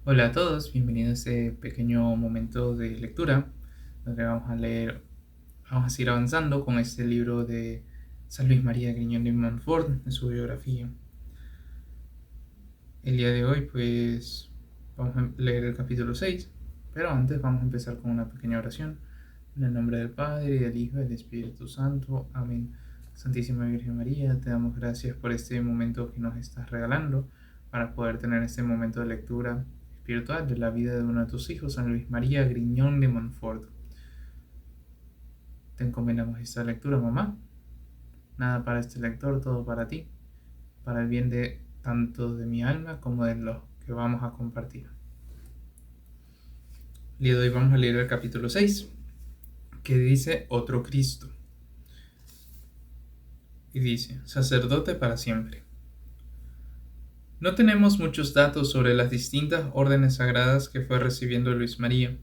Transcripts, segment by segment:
Hola a todos, bienvenidos a este pequeño momento de lectura donde vamos a seguir avanzando con este libro de San Luis María Griñón de Montfort, de su biografía. El día de hoy pues vamos a leer el capítulo 6, pero antes vamos a empezar con una pequeña oración. En el nombre del Padre, y del Hijo, y del Espíritu Santo. Amén. Santísima Virgen María, te damos gracias por este momento que nos estás regalando para poder tener este momento de lectura espiritual de la vida de uno de tus hijos, San Luis María Griñón de Montfort. Te encomendamos esta lectura, mamá. Nada para este lector, todo para ti, para el bien de tanto de mi alma como de los que vamos a compartir. El día de hoy vamos a leer el capítulo 6, que dice Otro Cristo. Y dice, sacerdote para siempre. No tenemos muchos datos sobre las distintas órdenes sagradas que fue recibiendo Luis María,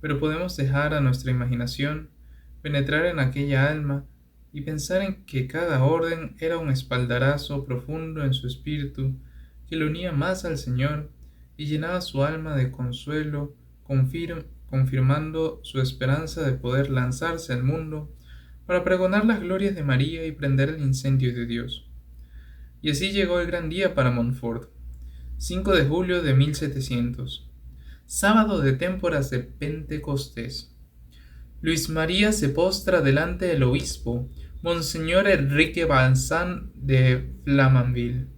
pero podemos dejar a nuestra imaginación penetrar en aquella alma y pensar en que cada orden era un espaldarazo profundo en su espíritu que lo unía más al Señor y llenaba su alma de consuelo, confirmando su esperanza de poder lanzarse al mundo para pregonar las glorias de María y prender el incendio de Dios. Y así llegó el gran día para Montfort, 5 de julio de 1700, sábado de témporas de Pentecostés. Luis María se postra delante del obispo, Monseñor Enrique Balsan de Flamanville,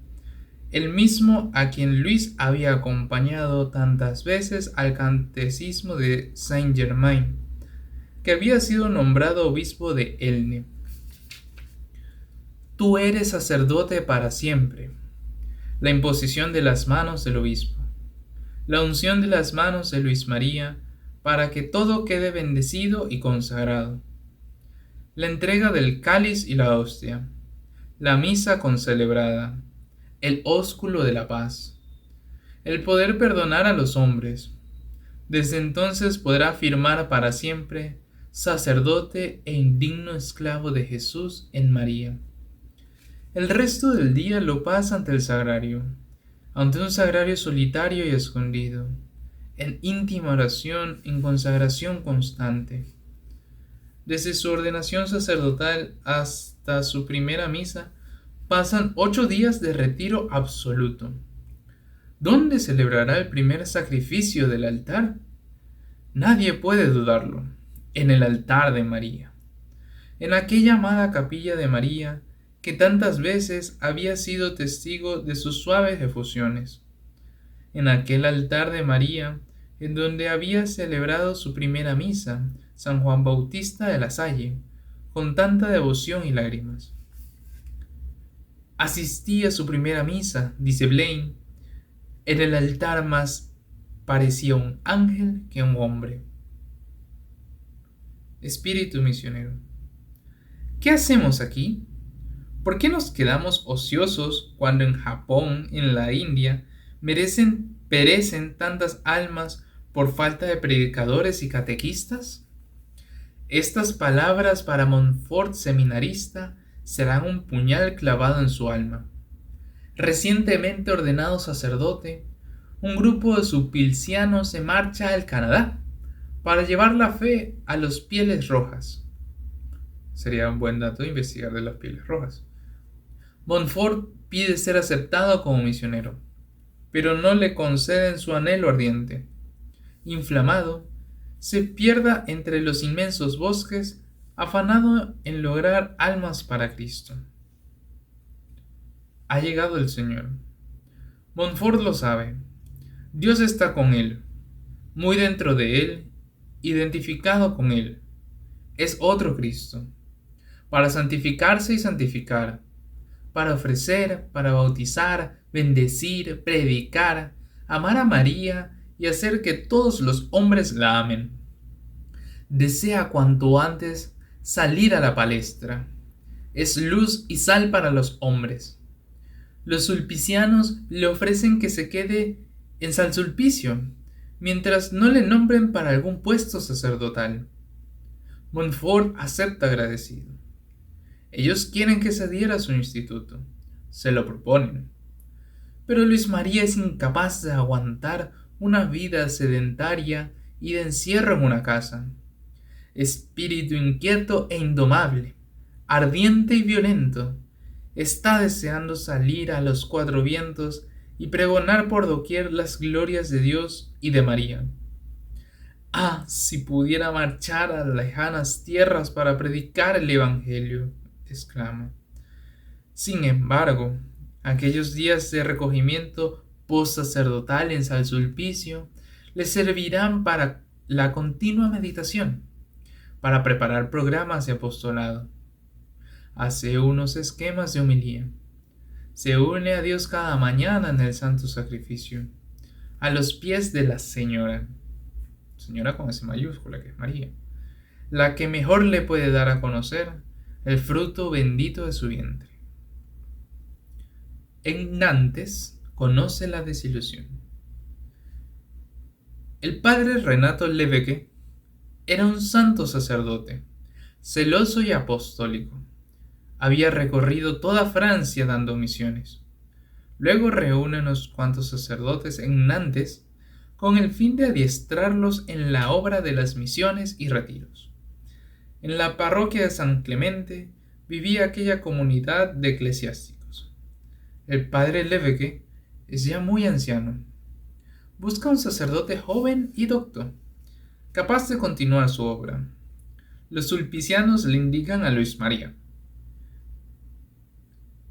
el mismo a quien Luis había acompañado tantas veces al catecismo de Saint-Germain, que había sido nombrado obispo de Elne. Tú eres sacerdote para siempre. La imposición de las manos del obispo. La unción de las manos de Luis María para que todo quede bendecido y consagrado. La entrega del cáliz y la hostia. La misa concelebrada. El ósculo de la paz. El poder perdonar a los hombres. Desde entonces podrá afirmar para siempre, sacerdote e indigno esclavo de Jesús en María. El resto del día lo pasa ante el sagrario, ante un sagrario solitario y escondido, en íntima oración, en consagración constante. Desde su ordenación sacerdotal hasta su primera misa, pasan 8 días de retiro absoluto. ¿Dónde celebrará el primer sacrificio del altar? Nadie puede dudarlo. En el altar de María. En aquella amada capilla de María, que tantas veces había sido testigo de sus suaves efusiones, en aquel altar de María, en donde había celebrado su primera misa, San Juan Bautista de la Salle, con tanta devoción y lágrimas. Asistí a su primera misa, dice Blaine, en el altar más parecía un ángel que un hombre. Espíritu misionero. ¿Qué hacemos aquí? ¿Por qué nos quedamos ociosos cuando en Japón, en la India, perecen tantas almas por falta de predicadores y catequistas? Estas palabras para Montfort seminarista serán un puñal clavado en su alma. Recientemente ordenado sacerdote, un grupo de sulpicianos se marcha al Canadá para llevar la fe a los Pieles Rojas. Sería un buen dato investigar de las Pieles Rojas. Montfort pide ser aceptado como misionero, pero no le conceden su anhelo ardiente. Inflamado, se pierda entre los inmensos bosques, afanado en lograr almas para Cristo. Ha llegado el Señor. Montfort lo sabe. Dios está con él, muy dentro de él, identificado con él. Es otro Cristo, para santificarse y santificar, para ofrecer, para bautizar, bendecir, predicar, amar a María y hacer que todos los hombres la amen. Desea cuanto antes salir a la palestra. Es luz y sal para los hombres. Los sulpicianos le ofrecen que se quede en San Sulpicio, mientras no le nombren para algún puesto sacerdotal. Montfort acepta agradecido. Ellos quieren que se adhiera a su instituto. Se lo proponen. Pero Luis María es incapaz de aguantar una vida sedentaria y de encierro en una casa. Espíritu inquieto e indomable, ardiente y violento, está deseando salir a los cuatro vientos y pregonar por doquier las glorias de Dios y de María. Ah, si pudiera marchar a lejanas tierras para predicar el Evangelio, exclama. Sin embargo, aquellos días de recogimiento postsacerdotal en San Sulpicio le servirán para la continua meditación, para preparar programas de apostolado. Hace unos esquemas de homilía. Se une a Dios cada mañana en el santo sacrificio, a los pies de la Señora. Señora con S mayúscula, que es María, la que mejor le puede dar a conocer el fruto bendito de su vientre. En Nantes conoce la desilusión. El padre Renato Lévesque era un santo sacerdote, celoso y apostólico. Había recorrido toda Francia dando misiones. Luego reúne unos cuantos sacerdotes en Nantes con el fin de adiestrarlos en la obra de las misiones y retiros. En la parroquia de San Clemente vivía aquella comunidad de eclesiásticos. El padre Lévesque es ya muy anciano. Busca un sacerdote joven y docto, capaz de continuar su obra. Los sulpicianos le indican a Luis María.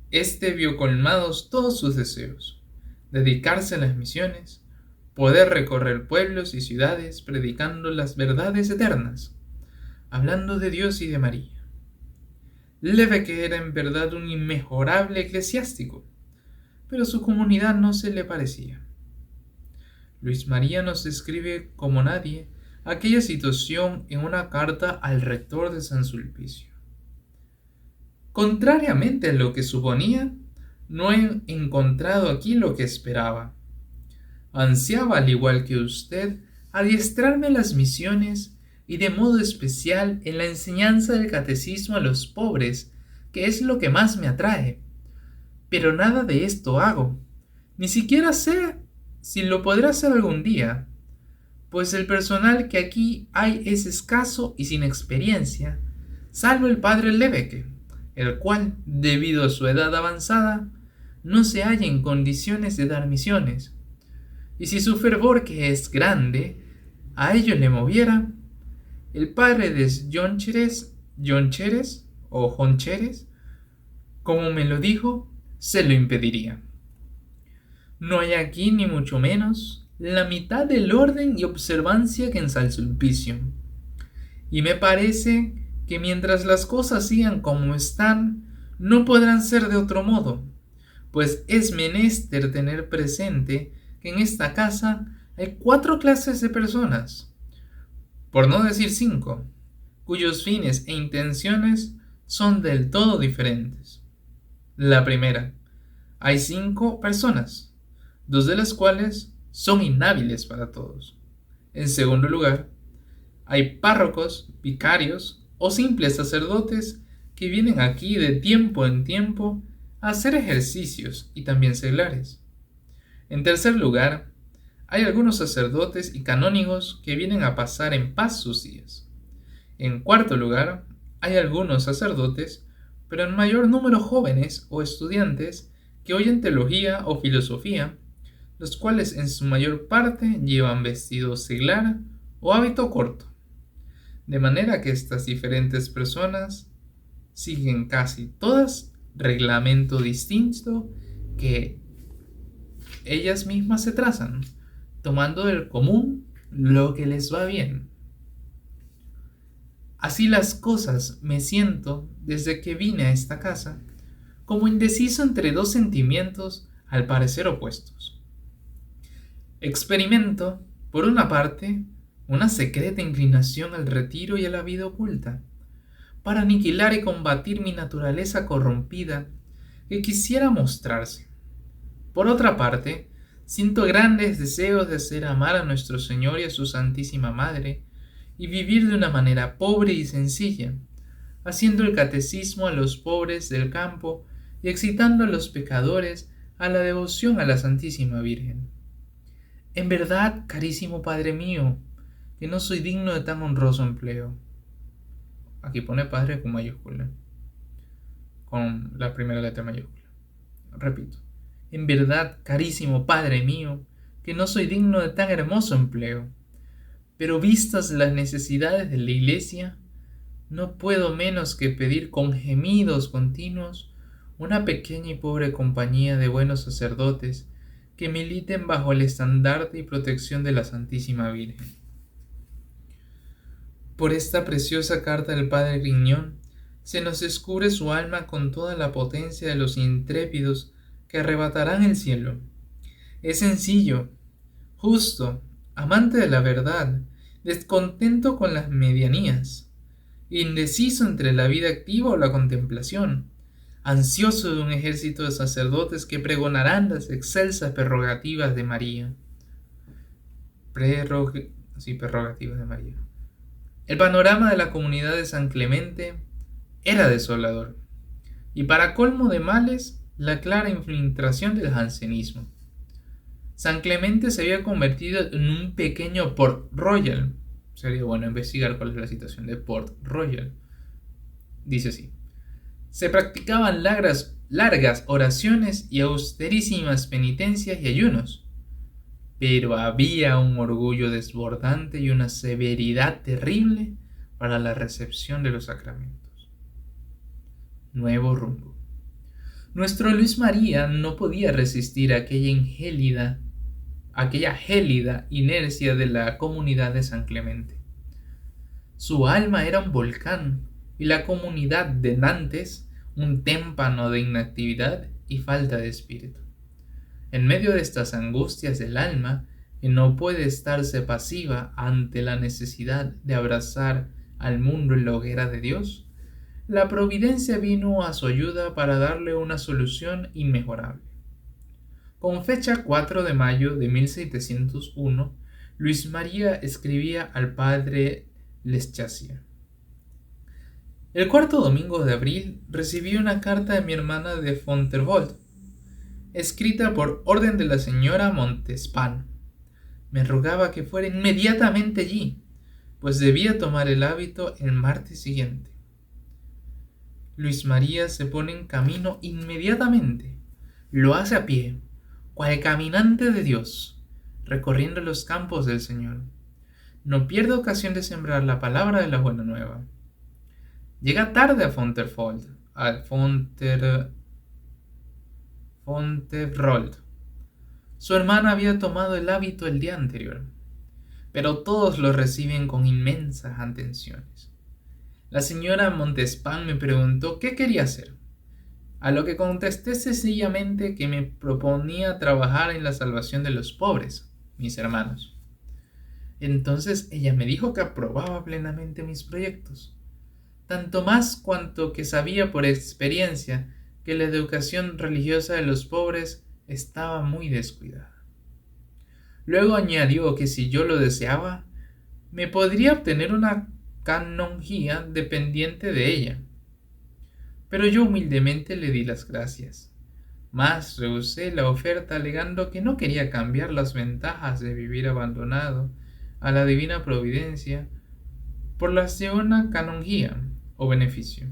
Este vio colmados todos sus deseos: dedicarse a las misiones, poder recorrer pueblos y ciudades predicando las verdades eternas, hablando de Dios y de María. Lévesque era en verdad un inmejorable eclesiástico, pero su comunidad no se le parecía. Luis María nos describe como nadie aquella situación en una carta al rector de San Sulpicio. Contrariamente a lo que suponía, no he encontrado aquí lo que esperaba. Ansiaba, al igual que usted, adiestrarme en las misiones y de modo especial en la enseñanza del catecismo a los pobres, que es lo que más me atrae. Pero nada de esto hago, ni siquiera sé si lo podré hacer algún día, pues el personal que aquí hay es escaso y sin experiencia, salvo el padre Lévesque, el cual, debido a su edad avanzada, no se halla en condiciones de dar misiones. Y si su fervor, que es grande, a ello le moviera, el padre de Joncheres o Joncheres, como me lo dijo, se lo impediría. No hay aquí ni mucho menos la mitad del orden y observancia que en San Sulpicio. Y me parece que mientras las cosas sigan como están, no podrán ser de otro modo, pues es menester tener presente que en esta casa hay 4 clases de personas, por no decir 5, cuyos fines e intenciones son del todo diferentes. La primera, hay 5 personas, 2 de las cuales son inhábiles para todos. En segundo lugar, hay párrocos, vicarios o simples sacerdotes que vienen aquí de tiempo en tiempo a hacer ejercicios y también seglares. En tercer lugar, hay algunos sacerdotes y canónigos que vienen a pasar en paz sus días. En cuarto lugar, hay algunos sacerdotes, pero en mayor número jóvenes o estudiantes que oyen teología o filosofía, los cuales en su mayor parte llevan vestido seglar o hábito corto. De manera que estas diferentes personas siguen casi todas reglamento distinto que ellas mismas se trazan, tomando del común lo que les va bien. Así las cosas me siento desde que vine a esta casa, como indeciso entre 2 sentimientos al parecer opuestos. Experimento, por una parte, una secreta inclinación al retiro y a la vida oculta, para aniquilar y combatir mi naturaleza corrompida que quisiera mostrarse. Por otra parte, siento grandes deseos de hacer amar a nuestro Señor y a su Santísima Madre, y vivir de una manera pobre y sencilla, haciendo el catecismo a los pobres del campo y excitando a los pecadores a la devoción a la Santísima Virgen. En verdad, carísimo Padre mío, que no soy digno de tan honroso empleo. Aquí pone Padre con mayúscula, con la primera letra mayúscula. Repito, en verdad, carísimo Padre mío, que no soy digno de tan hermoso empleo. Pero vistas las necesidades de la Iglesia, no puedo menos que pedir con gemidos continuos una pequeña y pobre compañía de buenos sacerdotes que militen bajo el estandarte y protección de la Santísima Virgen. Por esta preciosa carta del Padre Griñón se nos descubre su alma con toda la potencia de los intrépidos que arrebatarán el cielo. Es sencillo, justo, amante de la verdad, descontento con las medianías, indeciso entre la vida activa o la contemplación, ansioso de un ejército de sacerdotes que pregonarán las excelsas prerrogativas de María. Prerrogativas de María. El panorama de la comunidad de San Clemente era desolador, y para colmo de males, la clara infiltración del jansenismo. San Clemente se había convertido en un pequeño Port Royal. Sería bueno investigar cuál es la situación de Port Royal. Dice así: se practicaban largas oraciones y austerísimas penitencias y ayunos, pero había un orgullo desbordante y una severidad terrible para la recepción de los sacramentos. Nuevo rumbo. Nuestro Luis María no podía resistir aquella gélida inercia de la comunidad de San Clemente. Su alma era un volcán y la comunidad de Nantes un témpano de inactividad y falta de espíritu. En medio de estas angustias del alma, que no puede estarse pasiva ante la necesidad de abrazar al mundo en la hoguera de Dios, la providencia vino a su ayuda para darle una solución inmejorable. Con fecha 4 de mayo de 1701, Luis María escribía al padre Leschassier: el cuarto domingo de abril recibí una carta de mi hermana de Fontevraud, escrita por orden de la señora Montespan. Me rogaba que fuera inmediatamente allí, pues debía tomar el hábito el martes siguiente. Luis María se pone en camino inmediatamente. Lo hace a pie, cual caminante de Dios, recorriendo los campos del Señor. No pierde ocasión de sembrar la palabra de la buena nueva. Llega tarde a Fontevraud. Su hermana había tomado el hábito el día anterior, pero todos lo reciben con inmensas atenciones. La señora Montespan me preguntó qué quería hacer, a lo que contesté sencillamente que me proponía trabajar en la salvación de los pobres, mis hermanos. Entonces ella me dijo que aprobaba plenamente mis proyectos, tanto más cuanto que sabía por experiencia que la educación religiosa de los pobres estaba muy descuidada. Luego añadió que si yo lo deseaba, me podría obtener una canonjía dependiente de ella. Pero yo humildemente le di las gracias, mas rehusé la oferta alegando que no quería cambiar las ventajas de vivir abandonado a la divina providencia por las de una canonjía o beneficio.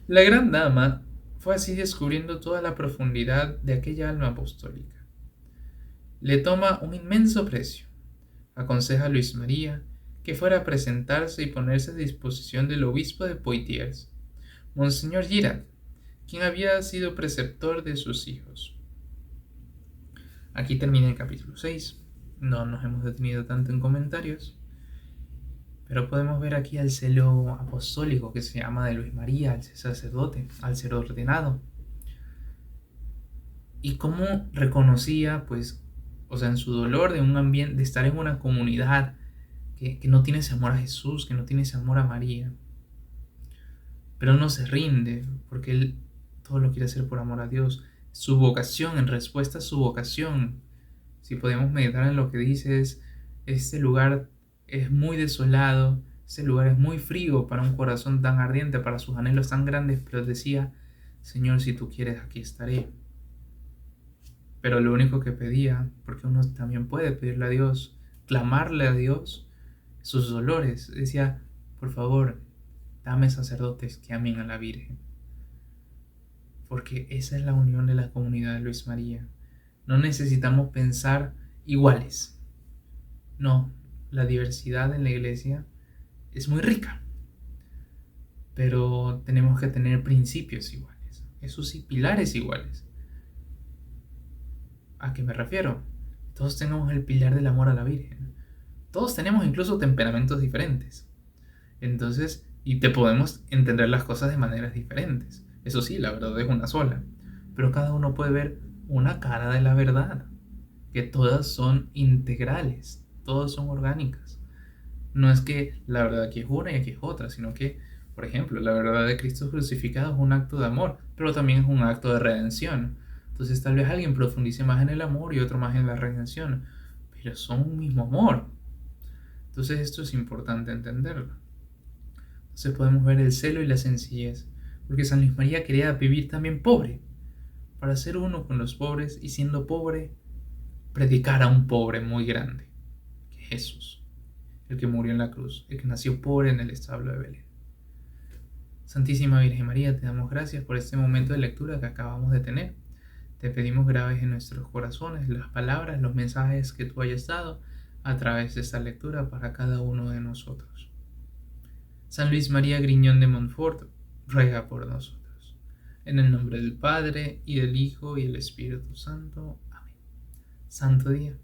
La gran dama fue así descubriendo toda la profundidad de aquella alma apostólica. Le toma un inmenso precio. Aconseja a Luis María que fuera a presentarse y ponerse a disposición del obispo de Poitiers, Monseñor Girard, quien había sido preceptor de sus hijos. Aquí termina el capítulo 6. No nos hemos detenido tanto en comentarios, pero podemos ver aquí al celo apostólico que se llama de Luis María, al ser sacerdote, al ser ordenado. Y cómo reconocía, en su dolor de un ambiente, de estar en una comunidad que no tiene ese amor a Jesús, que no tiene ese amor a María. Pero no se rinde, porque él todo lo quiere hacer por amor a Dios. Su vocación, en respuesta a su vocación, si podemos meditar en lo que dice, es: este lugar es muy desolado, este lugar es muy frío para un corazón tan ardiente, para sus anhelos tan grandes, pero decía: Señor, si tú quieres, aquí estaré. pero lo único que pedía, porque uno también puede pedirle a Dios, clamarle a Dios sus dolores, decía, por favor, dame sacerdotes que amen a la Virgen, porque esa es la unión de la comunidad de Luis María. No necesitamos pensar iguales, no, la diversidad en la iglesia es muy rica, pero tenemos que tener principios iguales, eso sí, pilares iguales. ¿A qué me refiero? Todos tenemos el pilar del amor a la Virgen. Todos tenemos incluso temperamentos diferentes. Entonces, y te podemos entender las cosas de maneras diferentes. Eso sí, la verdad es una sola. Pero cada uno puede ver una cara de la verdad. Que todas son integrales, todas son orgánicas. No es que la verdad aquí es una y aquí es otra, sino que, por ejemplo, la verdad de Cristo crucificado es un acto de amor, pero también es un acto de redención. Entonces tal vez alguien profundice más en el amor y otro más en la redención, pero son un mismo amor. Entonces esto es importante entenderlo. Entonces podemos ver el celo y la sencillez, porque San Luis María quería vivir también pobre, para ser uno con los pobres y siendo pobre, predicar a un pobre muy grande, que es Jesús, el que murió en la cruz, el que nació pobre en el establo de Belén. Santísima Virgen María, te damos gracias por este momento de lectura que acabamos de tener. Te pedimos graves en nuestros corazones las palabras, los mensajes que tú hayas dado a través de esta lectura para cada uno de nosotros. San Luis María Griñón de Montfort, ruega por nosotros. En el nombre del Padre, y del Hijo, y del Espíritu Santo. Amén. Santo día.